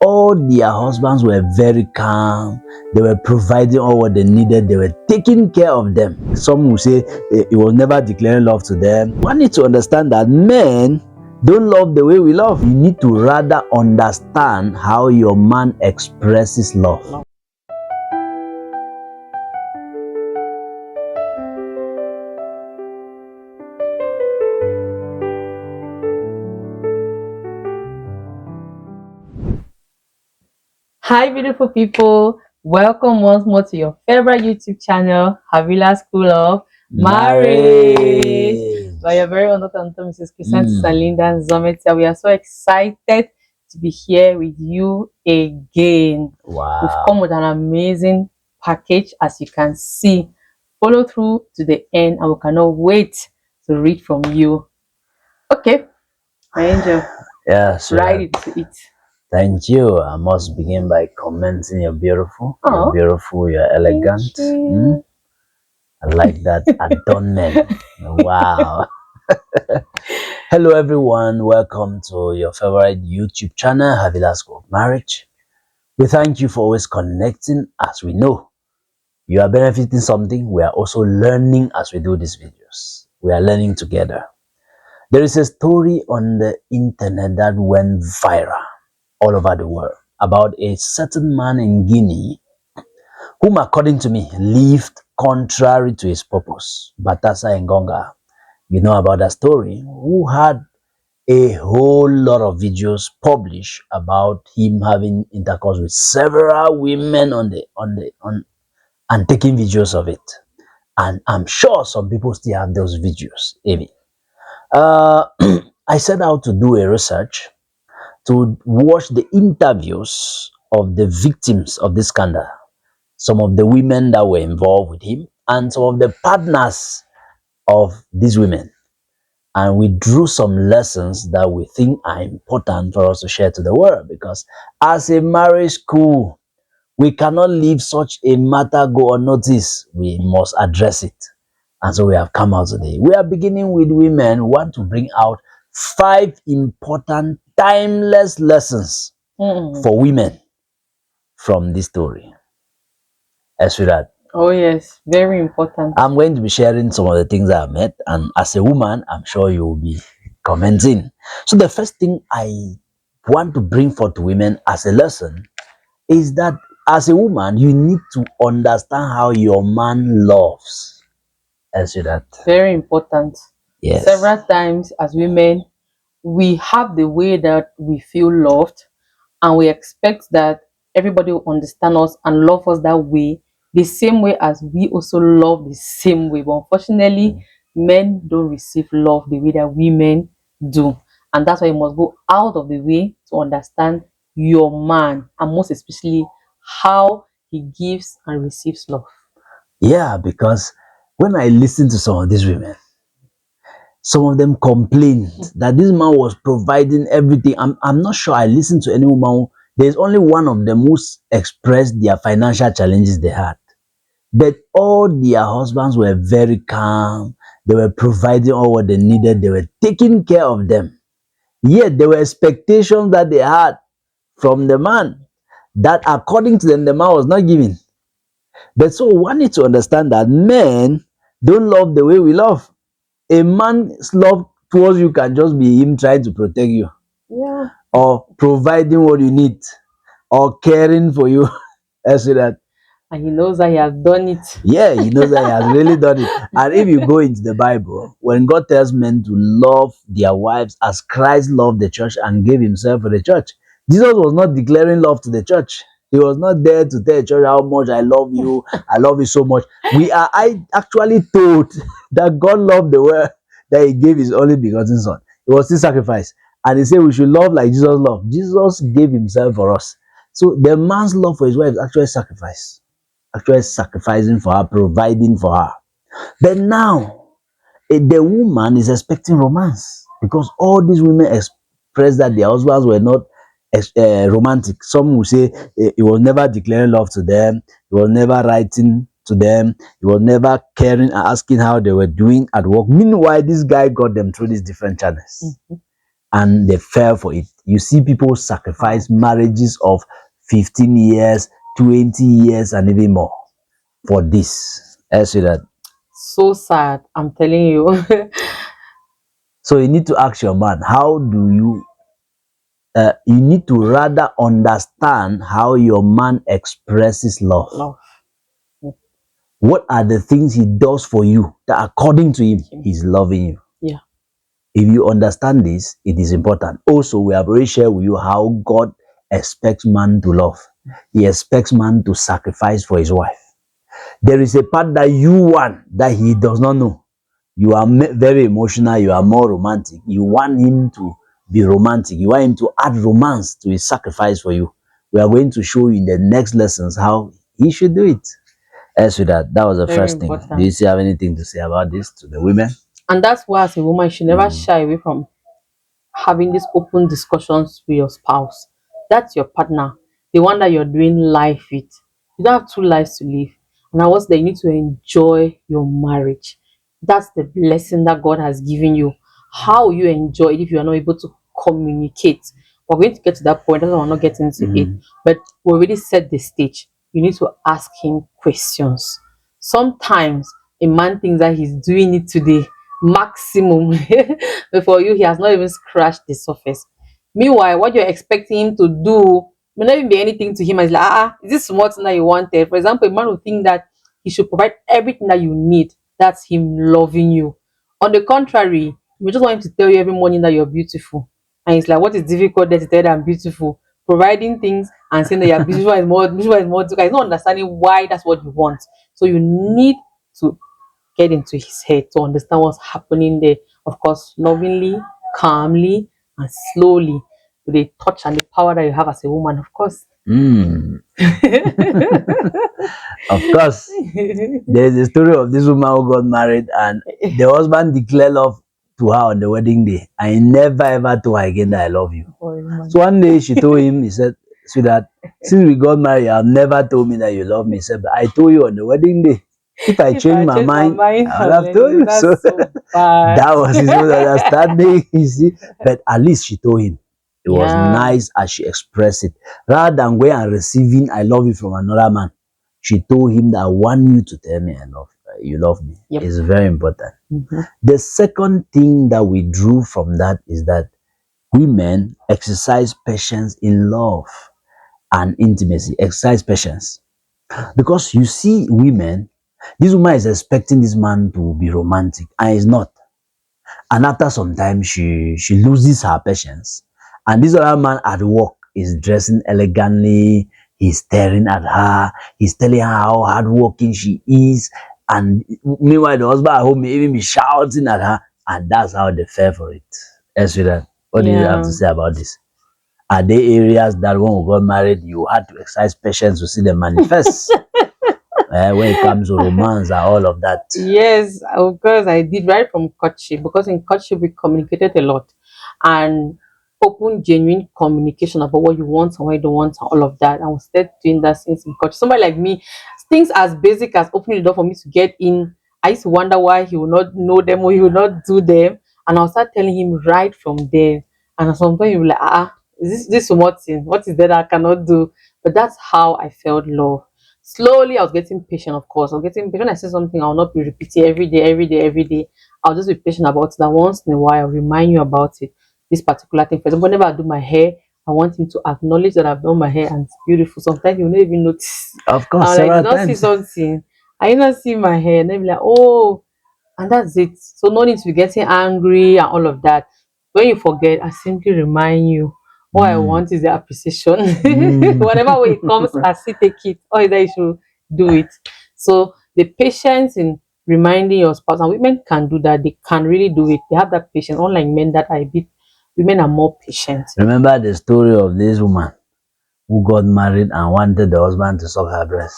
all their husbands were very calm. They were providing all what they needed. They were taking care of them. Some will say he was never declaring love to them. One needs to understand that men don't love the way we love. You need to rather understand how your man expresses love. Hi beautiful people, welcome once more to your favorite YouTube channel, Havilah School of Marriage. By your very own Dr. Mrs. Crysantus and Linda and Nzometia. We are so excited to be here with you again. Wow. We've come with an amazing package, as you can see. Follow through to the end and we cannot wait to read from you. Okay, my angel. Yes. Right into it. Thank you. I must begin by commenting you're beautiful. You're beautiful, you're elegant. I like that adornment. Wow. Hello everyone. Welcome to your favorite YouTube channel, Havilah School of Marriage. We thank you for always connecting. As we know, you are benefiting something. We are also learning as we do these videos. We are learning together. There is a story on the internet that went viral all over the world about a certain man in Guinea whom, according to me, lived contrary to his purpose. Baltasar Engonga, you know about that story, who had a whole lot of videos published about him having intercourse with several women and taking videos of it. And I'm sure some people still have those videos even. I set out to do a research to watch the interviews of the victims of this scandal, some of the women that were involved with him, and some of the partners of these women. And we drew some lessons that we think are important for us to share to the world, because as a marriage school, we cannot leave such a matter go unnoticed. We must address it. And so we have come out today. We are beginning with women. We want to bring out 5 important timeless lessons for women from this story. As with that. Oh yes, very important. I'm going to be sharing some of the things I've met, and as a woman, I'm sure you will be commenting. So the first thing I want to bring forth to women as a lesson is that as a woman, you need to understand how your man loves. As with that. Very important. Yes. Several times as women, we have the way that we feel loved, and we expect that everybody will understand us and love us that way, the same way as we also love the same way. But unfortunately, men don't receive love the way that women do. And that's why you must go out of the way to understand your man, and most especially how he gives and receives love. Yeah, because when I listen to some of these women, some of them complained that this man was providing everything. I'm not sure I listened to any woman. There's only one of them who expressed their financial challenges they had. But all their husbands were very calm. They were providing all what they needed. They were taking care of them. Yet there were expectations that they had from the man that, according to them, the man was not giving. But so one needs to understand that men don't love the way we love. A man's love towards you can just be him trying to protect you, or providing what you need, or caring for you. As that. And he knows that he has done it. Yeah, he knows that he has really done it. And if you go into the Bible, when God tells men to love their wives as Christ loved the church and gave himself for the church, Jesus was not declaring love to the church. He was not there to tell the church how much I love you. I love you so much. I actually told that God loved the world, that he gave his only begotten son. It was still sacrifice. And he said we should love like Jesus loved. Jesus gave himself for us. So the man's love for his wife is actually sacrifice. Actually sacrificing for her, providing for her. But now, the woman is expecting romance, because all these women express that their husbands were not romantic. Some will say he was never declaring love to them, he was never writing to them, he was never caring and asking how they were doing at work. Meanwhile, this guy got them through these different channels. and they fell for it. You see people sacrifice marriages of 15 years, 20 years, and even more for this. I see that. So sad, I'm telling you. So you need to ask your man, how do you need to rather understand how your man expresses love. Love. What are the things he does for you that according to him, he's loving you? Yeah. If you understand this, it is important. Also, we have already shared with you how God expects man to love. He expects man to sacrifice for his wife. There is a part that you want that he does not know. You are very emotional, you are more romantic. You want him to be romantic. You want him to add romance to his sacrifice for you. We are going to show you in the next lessons how he should do it. As with that, that was the Very first thing. important. Do you still have anything to say about this to the women? And that's why, as a woman, you should never shy away from having these open discussions with your spouse. That's your partner, the one that you're doing life with. You don't have two lives to live. And I was there, you need to enjoy your marriage. That's the blessing that God has given you. How you enjoy it if you are not able to communicate? We're going to get to that point. That's why we're not getting into it. But we already set the stage. You need to ask him questions. Sometimes a man thinks that he's doing it today, maximum. Before you, he has not even scratched the surface. Meanwhile, what you're expecting him to do may not even be anything to him. It's like, is this what that you wanted? For example, a man will think that he should provide everything that you need. That's him loving you. On the contrary, we just want him to tell you every morning that you're beautiful. And it's like, what is difficult there to tell that I'm beautiful? Providing things and saying that you're beautiful is more difficult. He's not understanding why that's what you want. So you need to get into his head to understand what's happening there. Of course, lovingly, calmly, and slowly, with the touch and the power that you have as a woman, of course. Of course, there's a story of this woman who got married and the husband declared love to her on the wedding day. I never ever told her again that I love you. So one day she told him, he said, sweetheart, since we got married, you have never told me that you love me. He said, but I told you on the wedding day. If I change my mind, I would have told you. So that was his misunderstanding, you see. But at least she told him. It was nice as she expressed it. Rather than going and receiving I love you from another man, she told him that I want you to tell me I love you love me. It's very important. The second thing that we drew from that is that women exercise patience in love and intimacy. Exercise patience. Because you see women, this woman is expecting this man to be romantic and he's not. And after some time, she loses her patience. And this other man at work is dressing elegantly. He's staring at her. He's telling her how hardworking she is. And meanwhile, the husband at home may even be shouting at her. And that's how they fell for it. Eswida, what do you have to say about this? Are there areas that when we got married, you had to exercise patience to see them manifest? When it comes to romance and all of that. Yes, of course, I did right from courtship, because in courtship we communicated a lot, and open, genuine communication about what you want and what you don't want and all of that. And we started doing that since in courtship. Somebody like me, things as basic as opening the door for me to get in, I used to wonder why he would not know them or he would not do them, and I'll start telling him right from there. And at some point he'll be like, is this what thing? What is that I cannot do? But that's how I felt love. Slowly, I was getting patient, of course. I was getting patient. When I say something, I'll not be repeating every day, every day, every day. I'll just be patient about it. And once in a while, I'll remind you about it. This particular thing. For example, whenever I do my hair, I want him to acknowledge that I've done my hair and it's beautiful. Sometimes you'll not even notice. Of course, I'm like, did not see something. I did not see my hair. And they'll be like, oh, and that's it. So no need to be getting angry and all of that. When you forget, I simply remind you. All I want is the appreciation. Whatever way it comes, I still take it. Or either you should do it. So the patience in reminding your spouse, and women can do that. They can really do it. They have that patience. Unlike men that I beat, women are more patient. Remember the story of this woman who got married and wanted the husband to suck her breast.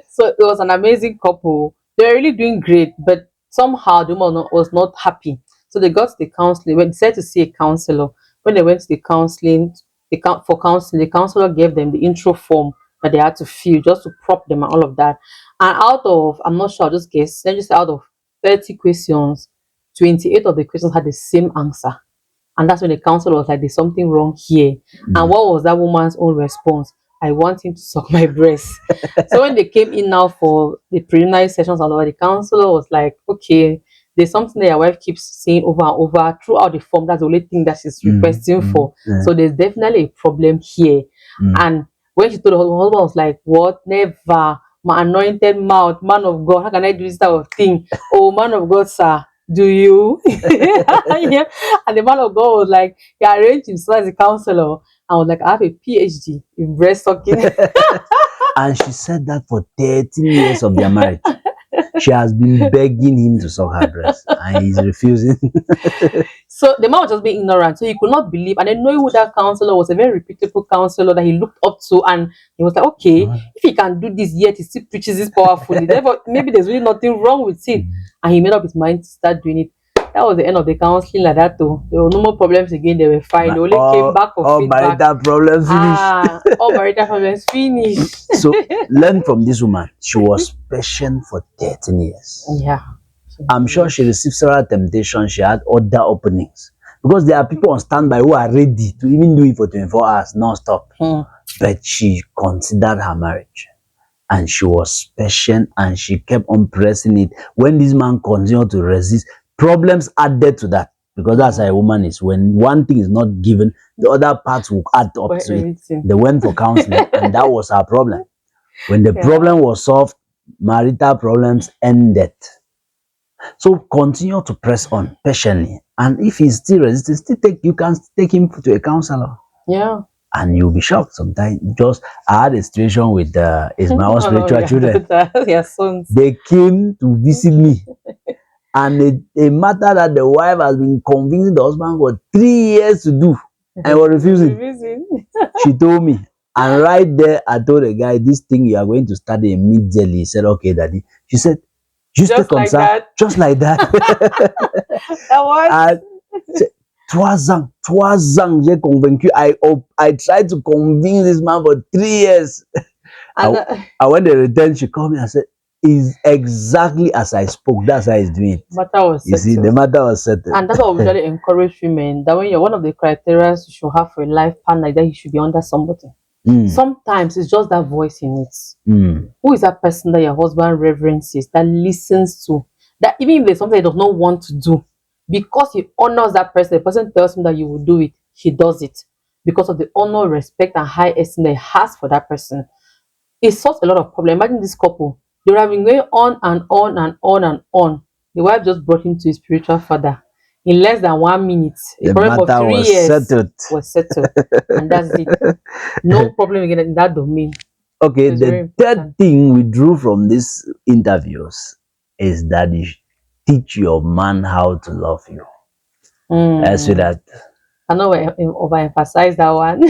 So it was an amazing couple. They were really doing great, but somehow the woman was not happy. So they got to the counseling. When they decided to see a counselor, when they went to the counseling, for counseling, the counselor gave them the intro form that they had to fill just to prop them and all of that. And out of, I'm not sure, I'll just guess, let's just say out of 30 questions, 28 of the questions had the same answer. And that's when the counselor was like, there's something wrong here. And what was that woman's own response? I want him to suck my breast. So when they came in now for the preliminary sessions and all, the counselor was like, okay, there's something that your wife keeps saying over and over throughout the form. That's the only thing that she's requesting for. So there's definitely a problem here. And when she told her husband, was like, what? Never. My anointed mouth, man of God, how can I do this type of thing? Oh, man of God, sir, do you? Yeah. And the man of God was like, he arranged himself as a counselor. I was like, I have a PhD in breast sucking. And she said that for 13 years of their marriage. She has been begging him to suck her breast, and he's refusing. So the man was just being ignorant, so he could not believe. And then knowing who that counselor was, a very reputable counselor that he looked up to, and he was like, okay, if he can do this yet, he still preaches this powerfully. Therefore, maybe there's really nothing wrong with it. And he made up his mind to start doing it. That was the end of the counseling like that too. There were no more problems again. They were fine. They only came back for feedback. Marital problems finished. All marital problems finished. So learn from this woman. She was patient for 13 years. Yeah. I'm sure she received several temptations. She had other openings. Because there are people on standby who are ready to even do it for 24 hours, non-stop. But she considered her marriage. And she was patient and she kept on pressing it. When this man continued to resist, problems added to that. Because that's how a woman is. When one thing is not given, the other parts will add up to it. They went for counseling and that was her problem. When the problem was solved, marital problems ended. So continue to press on patiently. And if he's still resisting, you can take him to a counselor. Yeah. And you'll be shocked sometimes. I had a situation with my own spiritual children. Yes, sons. They came to visit me. And a matter that the wife has been convincing the husband for 3 years to do. And was refusing. She told me. And right there, I told the guy, this thing you are going to start immediately. He said, okay, daddy. She said, just like that. Just like that. That was. 3 ans, j'ai convaincu. I tried to convince this man for 3 years. And when they returned, she called me and said, "Is exactly as I spoke. That's how he's doing it." Matter was you see, the matter was settled. And that's what we usually encourage women. That when you're one of the criteria you should have for a life partner, that you should be under somebody. Sometimes it's just that voice in it. Who is that person that your husband reverences, that listens to, that even if there's something he does not want to do, because he honors that person, the person tells him that you will do it, he does it because of the honor, respect, and high esteem that he has for that person. It solves a lot of problems. Imagine this couple, they would have been going on and on and on and on. The wife just brought him to his spiritual father. In less than 1 minute, a problem of 3 years was settled. And that's it. No problem again in that domain. Okay, the third thing we drew from these interviews is that you teach your man how to love you. I see that. I know I overemphasize that one.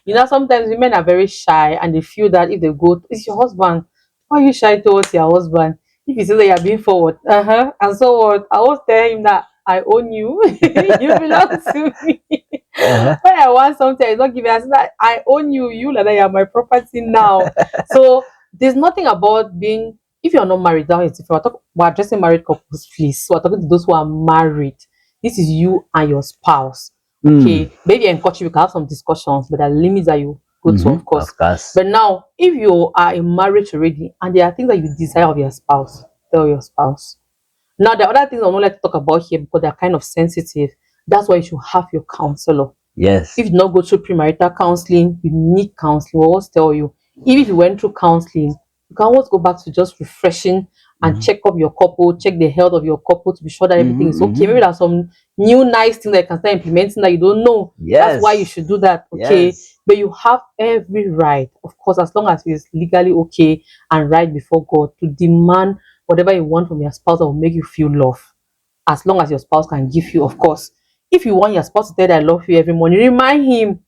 You know, sometimes women are very shy and they feel that if they go, it's your husband. Why are you shy towards your husband? If he says that you're being forward, and so what? I always tell him that I own you. You belong to me. When I want something, I don't give it. I say that I own you. You like that you're my property now. So there's nothing about being. If you're not married, that is if we're addressing married couples, please. So we're talking to those who are married. This is you and your spouse. Okay, maybe in courtship you can have some discussions, but there are limits that you go to, of course. But now, if you are in marriage already and there are things that you desire of your spouse, tell your spouse. Now, there are other things I don't like to talk about here because they're kind of sensitive. That's why you should have your counselor. Yes. If you not go through premarital counseling, you need counseling. We'll always tell you. Even if you went through counseling, you can always go back to just refreshing and check up your couple, check the health of your couple to be sure that everything is okay. Maybe there's some new nice things that you can start implementing that you don't know. Yes. That's why you should do that. Okay. Yes. But you have every right, of course, as long as it's legally okay and right before God, to demand whatever you want from your spouse that will make you feel love. As long as your spouse can give you, of course. If you want your spouse to tell that I love you every morning, remind him.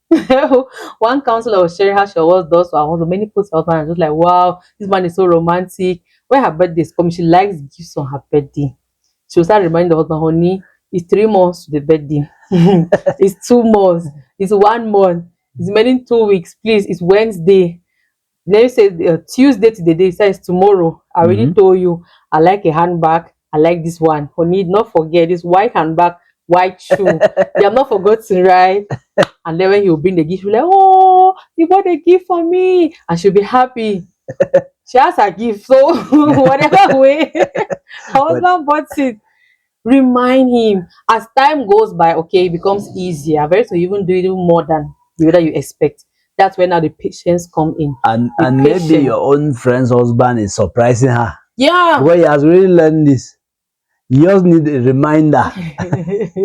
One counselor was sharing how she always does to her husband. Many posts her husband and just like, wow, this man is so romantic. When her birthday is coming, she likes gifts on her birthday. She will start reminding the husband, honey, it's 3 months to the birthday. It's 2 months. It's 1 month. It's remaining 2 weeks. Please, it's Wednesday. Then you say Tuesday to the day. It says tomorrow. I already told you I like a handbag. I like this one. Honey, not forget this white handbag, white shoe. You have not forgotten, right? And then when he'll bring the gift, she'll be like, oh, you bought a gift for me. And she'll be happy. She has her gift. So whatever way her husband bought it, remind him. As time goes by, okay, it becomes easier. Very soon you even do it even more than the way that you expect. That's when now the patience come in. And maybe your own friend's husband is surprising her. Yeah. Well, he has really learned this. You just need a reminder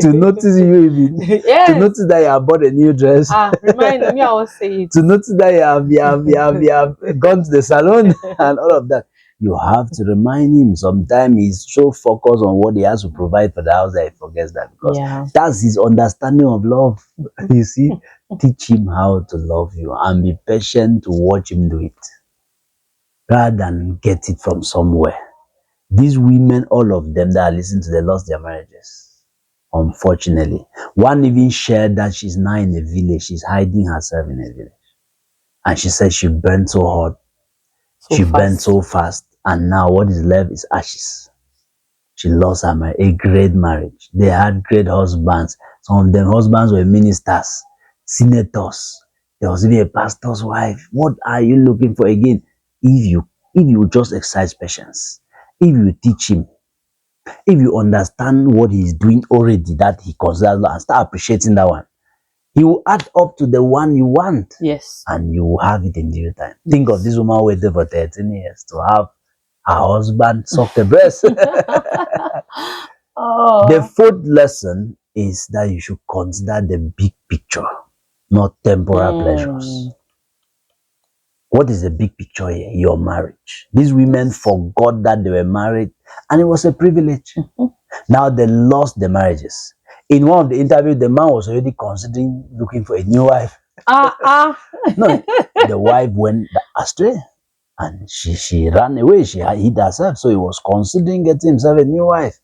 to notice you even. Yes. To notice that you have bought a new dress. Remind me, I always say it. To notice that you have gone to the salon and all of that. You have to remind him. Sometimes he's so focused on what he has to provide for the house that he forgets that, because that's his understanding of love. You see, teach him how to love you and be patient to watch him do it, rather than get it from somewhere. These women, all of them that are listening to, they lost their marriages. Unfortunately, one even shared that she's now in a village. She's hiding herself in a village, and she said she burned so hot, burned so fast, and now what is left is ashes. She lost her marriage, a great marriage. They had great husbands. Some of them husbands were ministers, senators. There was even a pastor's wife. What are you looking for again? If you just exercise patience, if you teach him, if you understand what he's doing already that he considers and start appreciating that one, he will add up to the one you want. Yes. And you will have it in due time. Think of this woman waiting for 13 years to have her husband suck the breast. The fourth lesson is that you should consider the big picture, not temporal pleasures. What is the big picture here? Your marriage. These women forgot that they were married and it was a privilege. Now they lost the marriages. In one of the interviews, the man was already considering looking for a new wife. No, the wife went astray and she ran away. She hid herself. So he was considering getting himself a new wife.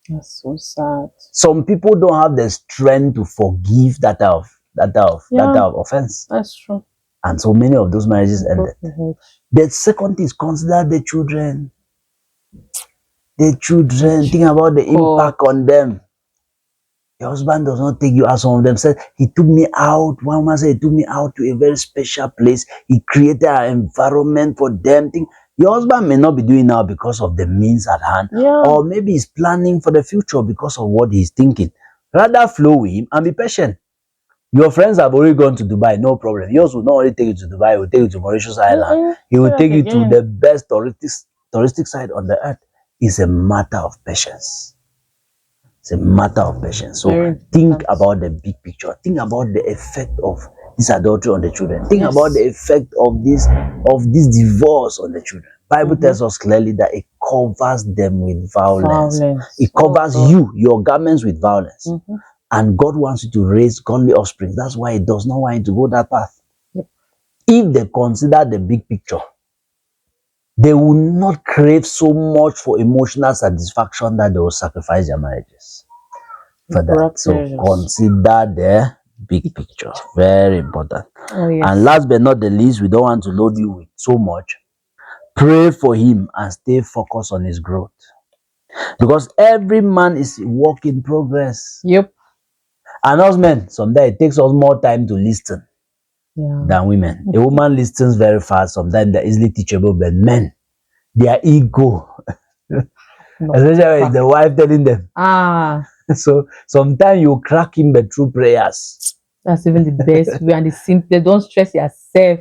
That's so sad. Some people don't have the strength to forgive that type of offense. That's true. And so many of those marriages ended. The second is consider the children. The children, think about the impact on them. Your husband does not take you out. Some of them said, he took me out. One man said, he took me out to a very special place. He created an environment for them. Your husband may not be doing now because of the means at hand. Or maybe he's planning for the future because of what he's thinking. Rather flow with him and be patient. Your friends have already gone to Dubai, no problem. Yours will not only take you to Dubai, he will take you to Mauritius Island. He will take you to the best touristic site on the earth. It's a matter of patience. It's a matter of patience. So think about the big picture. Think about the effect of this adultery on the children. Think about the effect of this divorce on the children. Bible tells us clearly that it covers them with violence. It covers your garments with violence. And God wants you to raise godly offspring. That's why He does not want you to go that path. If they consider the big picture, they will not crave so much for emotional satisfaction that they will sacrifice their marriages for that. So consider the big picture. Very important. And last but not the least, we don't want to load you with so much. Pray for him and stay focused on his growth. Because every man is a work in progress. And us men, sometimes it takes us more time to listen than women. A woman listens very fast. Sometimes they're easily teachable, but men, their ego, especially when the wife telling them. So sometimes you crack him but through prayers. That's even the best way and the simple. Don't stress yourself.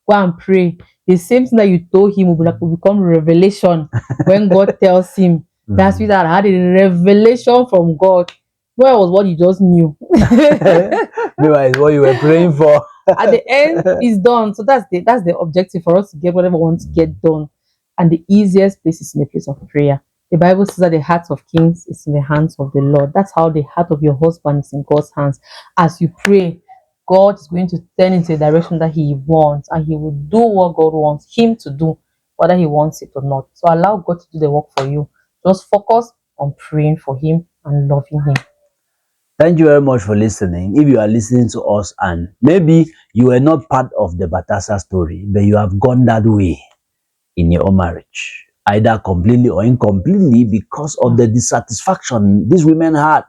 Go and pray. The same thing that you told him will become revelation when God tells him. That's why I had a revelation from God. Well, was what you just knew. Meanwhile, it's what you were praying for. At the end, it's done. So that's the objective for us to get whatever we want to get done. And the easiest place is in the place of prayer. The Bible says that the heart of kings is in the hands of the Lord. That's how the heart of your husband is in God's hands. As you pray, God is going to turn into a direction that He wants, and He will do what God wants Him to do, whether He wants it or not. So allow God to do the work for you. Just focus on praying for Him and loving Him. Thank you very much for listening. If you are listening to us and maybe you were not part of the Baltasar story, but you have gone that way in your own marriage, either completely or incompletely because of the dissatisfaction these women had.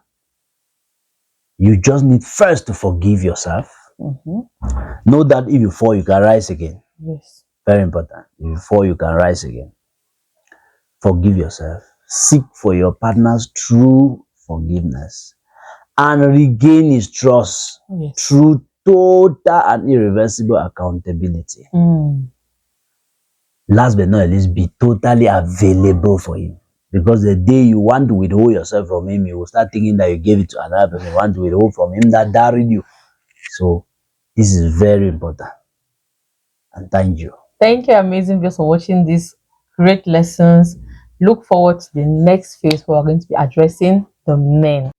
You just need first to forgive yourself. Know that if you fall, you can rise again. Yes. Very important. If you fall, you can rise again. Forgive yourself. Seek for your partner's true forgiveness and regain his trust through total and irreversible accountability. Last but not least, be totally available for him. Because the day you want to withhold yourself from him, you will start thinking that you gave it to another person. You want to withhold from him that married you. So this is very important. And thank you. Thank you, amazing viewers, for watching these great lessons. Look forward to the next phase where we're going to be addressing the men.